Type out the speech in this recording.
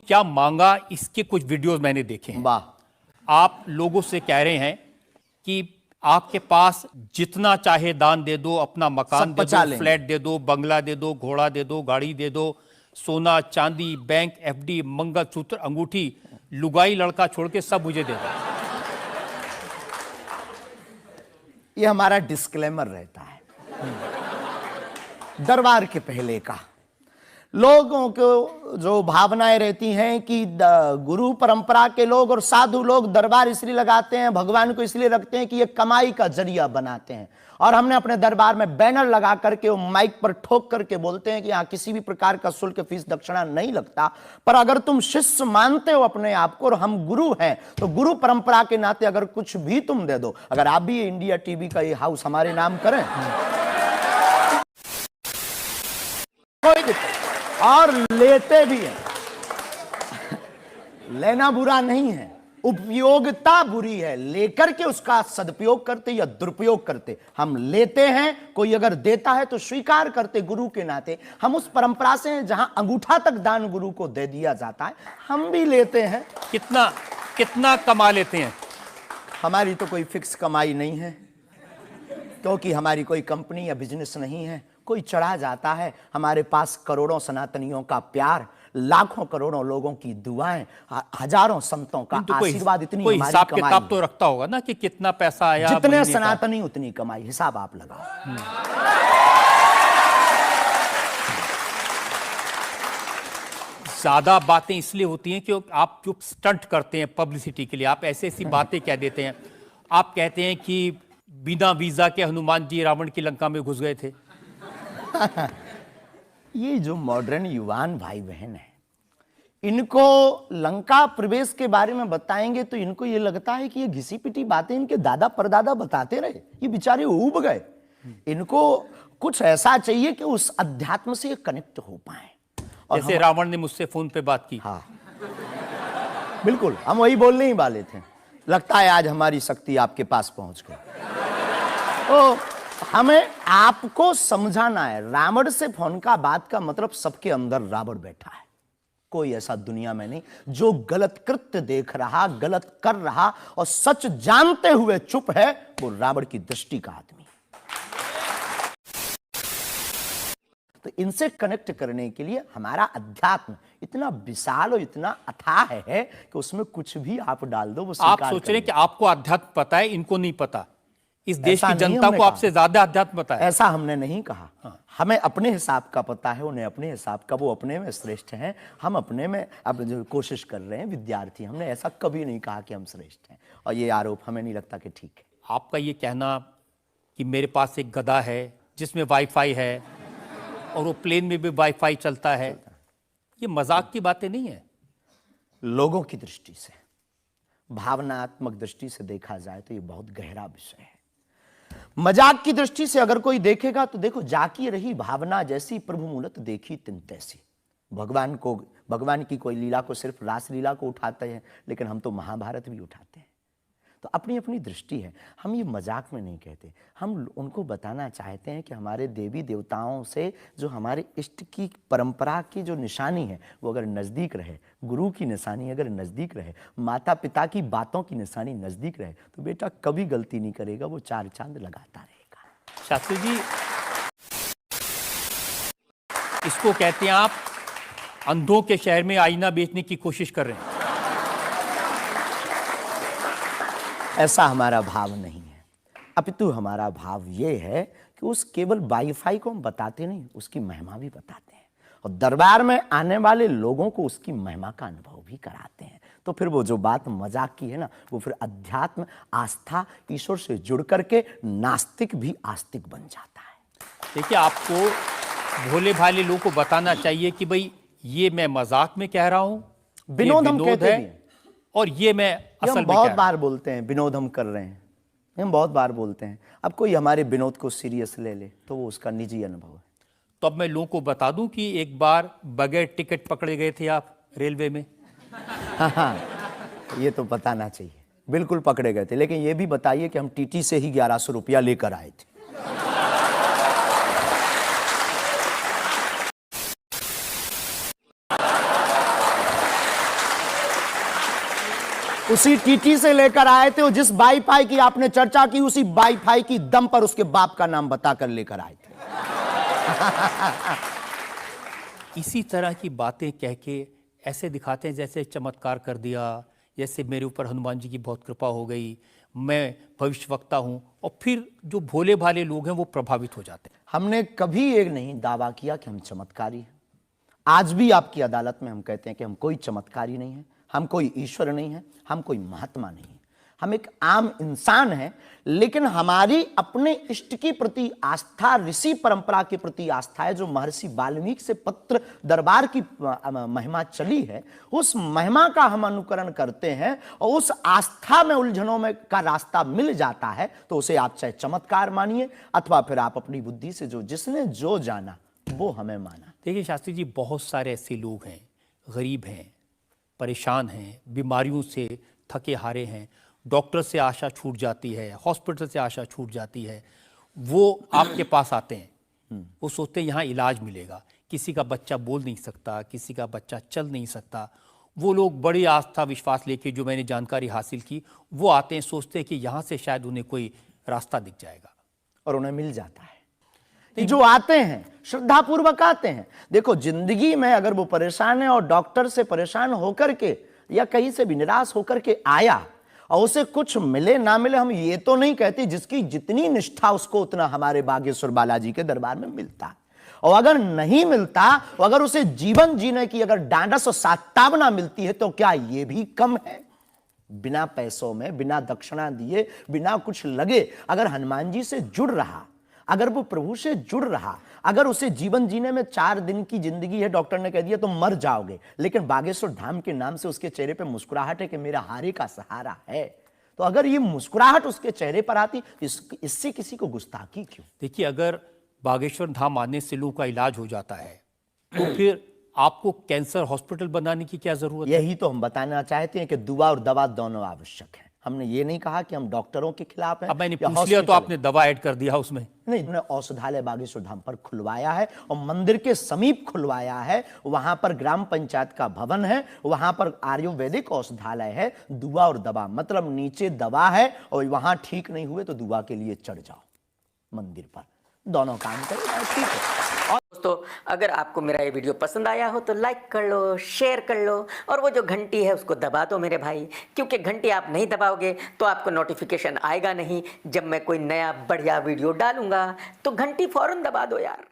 क्या मांगा, इसके कुछ वीडियोस मैंने देखे हैं। वाह। आप लोगों से कह रहे हैं कि आपके पास जितना चाहे दान दे दो, अपना मकान दे दो, फ्लैट दे दो, बंगला दे दो, घोड़ा दे दो, गाड़ी दे दो, सोना चांदी, बैंक, एफडी, मंगलसूत्र, अंगूठी, लुगाई लड़का छोड़ के सब मुझे दे दो। ये हमारा डिस्क्लेमर रहता है दरबार के पहले का। लोगों को जो भावनाएं रहती हैं कि गुरु परंपरा के लोग और साधु लोग दरबार इसलिए लगाते हैं, भगवान को इसलिए रखते हैं कि ये कमाई का जरिया बनाते हैं। और हमने अपने दरबार में बैनर लगा करके वो माइक पर ठोक करके बोलते हैं कि यहाँ किसी भी प्रकार का शुल्क, फीस, दक्षिणा नहीं लगता। पर अगर तुम शिष्य मानते हो अपने आप को और हम गुरु हैं, तो गुरु परंपरा के नाते अगर कुछ भी तुम दे दो, अगर आप भी इंडिया टीवी का ये हाउस हमारे नाम करें, कोई दिक्कत, और लेते भी हैं। लेना बुरा नहीं है, उपयोगिता बुरी है। लेकर के उसका सदुपयोग करते या दुरुपयोग करते। हम लेते हैं, कोई अगर देता है तो स्वीकार करते गुरु के नाते। हम उस परंपरा से हैं जहां अंगूठा तक दान गुरु को दे दिया जाता है, हम भी लेते हैं। कितना कमा लेते हैं? हमारी तो कोई फिक्स कमाई नहीं है, क्योंकि हमारी कोई कंपनी या बिजनेस नहीं है। कोई चढ़ा जाता है, हमारे पास करोड़ों सनातनियों का प्यार, लाखों करोड़ों लोगों की दुआएं, हजारों संतों का आशीर्वाद, इतनी कोई हमारी हिसाब कमाई किताब तो रखता होगा ना कि कितना पैसा आया। जितने सनातनी उतनी कमाई, हिसाब आप लगाओ। ज्यादा बातें इसलिए होती हैं कि आप जो स्टंट करते हैं पब्लिसिटी के लिए, आप ऐसी ऐसी बातें कह देते हैं। आप कहते हैं कि बिना वीजा के हनुमान जी रावण की लंका में घुस गए थे। ये जो मॉडर्न युवान भाई बहन है, इनको लंका प्रवेश के बारे में बताएंगे तो इनको ये लगता है कि ये घिसी पिटी बातें इनके दादा परदादा बताते रहे, ये बेचारे ऊब गए। इनको कुछ ऐसा चाहिए कि उस अध्यात्म से कनेक्ट हो पाए। और जैसे रावण ने मुझसे फोन पे बात की। हाँ बिल्कुल, हम वही बोलने ही वाले थे। लगता है आज हमारी शक्ति आपके पास पहुंच गई। तो हमें आपको समझाना है, रावण से फोन का बात का मतलब सबके अंदर रावण बैठा है। कोई ऐसा दुनिया में नहीं जो गलत कृत्य देख रहा, गलत कर रहा और सच जानते हुए चुप है, वो रावण की दृष्टि का आदमी। तो इनसे कनेक्ट करने के लिए हमारा अध्यात्म इतना विशाल और इतना अथाह है कि उसमें कुछ भी आप डाल दो वो आप सोच रहे हैं कि आपको अध्यात्म पता है, इनको नहीं पता। इस देश की जनता को आपसे ज्यादा अध्यात्म पता है। ऐसा हमने नहीं कहा। हाँ। हमें अपने हिसाब का पता है, उन्हें अपने हिसाब का। वो अपने में श्रेष्ठ हैं, हम अपने में अब जो कोशिश कर रहे हैं विद्यार्थी। हमने ऐसा कभी नहीं कहा कि हम श्रेष्ठ हैं, और ये आरोप हमें नहीं लगता कि ठीक है। आपका ये कहना कि मेरे पास एक गधा है जिसमें वाईफाई है और वो प्लेन में भी वाईफाई चलता है, ये मजाक की बातें नहीं है। लोगों की दृष्टि से, भावनात्मक दृष्टि से देखा जाए तो ये बहुत गहरा विषय है। मजाक की दृष्टि से अगर कोई देखेगा तो देखो, जाकी रही भावना जैसी प्रभु मूलत देखी तिन तैसी। भगवान की कोई लीला को सिर्फ रास लीला को उठाते हैं, लेकिन हम तो महाभारत भी उठाते हैं। तो अपनी अपनी दृष्टि है, हम ये मजाक में नहीं कहते। हम उनको बताना चाहते हैं कि हमारे देवी देवताओं से जो हमारे इष्ट की परंपरा की जो निशानी है वो अगर नज़दीक रहे, गुरु की निशानी अगर नज़दीक रहे, माता पिता की बातों की निशानी नज़दीक रहे, तो बेटा कभी गलती नहीं करेगा, वो चार चांद लगाता रहेगा। शास्त्री जी, इसको कहते हैं आप अंधों के शहर में आईना बेचने की कोशिश कर रहे हैं। ऐसा हमारा भाव नहीं है, अपितु हमारा भाव ये है कि उस केवल वाईफाई को हम बताते नहीं, उसकी महिमा भी बताते हैं, और दरबार में आने वाले लोगों को उसकी महिमा का अनुभव भी कराते हैं। तो फिर वो जो बात मजाक की है ना, वो फिर अध्यात्म, आस्था, ईश्वर से जुड़ करके नास्तिक भी आस्तिक बन जाता है। देखिए, आपको भोले भाले लोगों को बताना चाहिए कि भाई ये मैं मजाक में कह रहा हूं, विनोद हम कहते हैं, और ये मैं असल में बहुत बार बोलते हैं विनोद हम कर रहे हैं, हम बहुत बार बोलते हैं। अब कोई हमारे विनोद को सीरियस ले ले तो वो उसका निजी अनुभव है। तो अब मैं लोगों को बता दूं कि एक बार बगैर टिकट पकड़े गए थे आप रेलवे में। हाँ, ये तो बताना चाहिए। बिल्कुल पकड़े गए थे, लेकिन ये भी बताइए कि हम टीटी से ही 1100 रुपया लेकर आए थे। उसी टीटी से लेकर आए थे, और जिस वाईफाई की आपने चर्चा की उसी वाईफाई की दम पर उसके बाप का नाम बताकर लेकर आए थे। इसी तरह की बातें कह के ऐसे दिखाते हैं जैसे चमत्कार कर दिया, जैसे मेरे ऊपर हनुमान जी की बहुत कृपा हो गई, मैं भविष्यवक्ता हूं, और फिर जो भोले भाले लोग हैं वो प्रभावित हो जाते हैं। हमने कभी एक नहीं दावा किया कि हम चमत्कारी हैं। आज भी आपकी अदालत में हम कहते हैं कि हम कोई चमत्कारी नहीं है, हम कोई ईश्वर नहीं है, हम कोई महात्मा नहीं है, हम एक आम इंसान हैं। लेकिन हमारी अपने इष्ट के प्रति आस्था, ऋषि परंपरा के प्रति आस्था है, जो महर्षि वाल्मीकि से पत्र दरबार की महिमा चली है, उस महिमा का हम अनुकरण करते हैं, और उस आस्था में उलझनों में का रास्ता मिल जाता है, तो उसे आप चाहे चमत्कार मानिए अथवा फिर आप अपनी बुद्धि से जो जिसने जो जाना वो हमें माना। देखिए शास्त्री जी, बहुत सारे ऐसे लोग हैं, गरीब हैं, परेशान हैं, बीमारियों से थके हारे हैं, डॉक्टर से आशा छूट जाती है, हॉस्पिटल से आशा छूट जाती है, वो आपके पास आते हैं, वो सोचते हैं यहाँ इलाज मिलेगा। किसी का बच्चा बोल नहीं सकता, किसी का बच्चा चल नहीं सकता, वो लोग बड़ी आस्था विश्वास लेके, जो मैंने जानकारी हासिल की, वो आते हैं, सोचते हैं कि यहाँ से शायद उन्हें कोई रास्ता दिख जाएगा, और उन्हें मिल जाता है। जो आते हैं श्रद्धापूर्वक आते हैं। देखो, जिंदगी में अगर वो परेशान है और डॉक्टर से परेशान होकर के या कहीं से भी निराश होकर के आया और उसे कुछ मिले ना मिले, हम ये तो नहीं कहते, जिसकी जितनी निष्ठा उसको उतना हमारे बागेश्वर बालाजी के दरबार में मिलता है। और अगर नहीं मिलता, और अगर उसे जीवन जीने की अगर डांडस और सात्तावना मिलती है, तो क्या ये भी कम है? बिना पैसों में, बिना दक्षिणा दिए, बिना कुछ लगे अगर हनुमान जी से जुड़ रहा, अगर वो प्रभु से जुड़ रहा, अगर उसे जीवन जीने में 4 दिन की जिंदगी है, डॉक्टर ने कह दिया तो मर जाओगे, लेकिन बागेश्वर धाम के नाम से उसके चेहरे पे मुस्कुराहट है कि मेरा हारे का सहारा है, तो अगर ये मुस्कुराहट उसके चेहरे पर आती, इससे किसी को गुस्ताखी क्यों? देखिए, अगर बागेश्वर धाम आने से लोगों का इलाज हो जाता है, तो फिर आपको कैंसर हॉस्पिटल बनाने की क्या जरूरत है? यही तो हम बताना चाहते हैं कि दुआ और दवा दोनों आवश्यक है। हमने ये नहीं कहा कि हम डॉक्टरों के खिलाफ हैं। अब मैंने पूछ लिया तो आपने दवा ऐड कर दिया उसमें। नहीं, हमने औषधालय बागेश्वर धाम पर खुलवाया है, और मंदिर के समीप खुलवाया है। वहां पर ग्राम पंचायत का भवन है, वहां पर आयुर्वेदिक औषधालय है। दुआ और दवा मतलब नीचे दवा है, और वहां ठीक नहीं हुए तो दुआ के लिए चढ़ जाओ मंदिर पर, दोनों काम करें, ठीक है। और दोस्तों, अगर आपको मेरा ये वीडियो पसंद आया हो तो लाइक कर लो, शेयर कर लो, और वो जो घंटी है उसको दबा दो मेरे भाई, क्योंकि घंटी आप नहीं दबाओगे तो आपको नोटिफिकेशन आएगा नहीं। जब मैं कोई नया बढ़िया वीडियो डालूंगा तो घंटी फौरन दबा दो यार।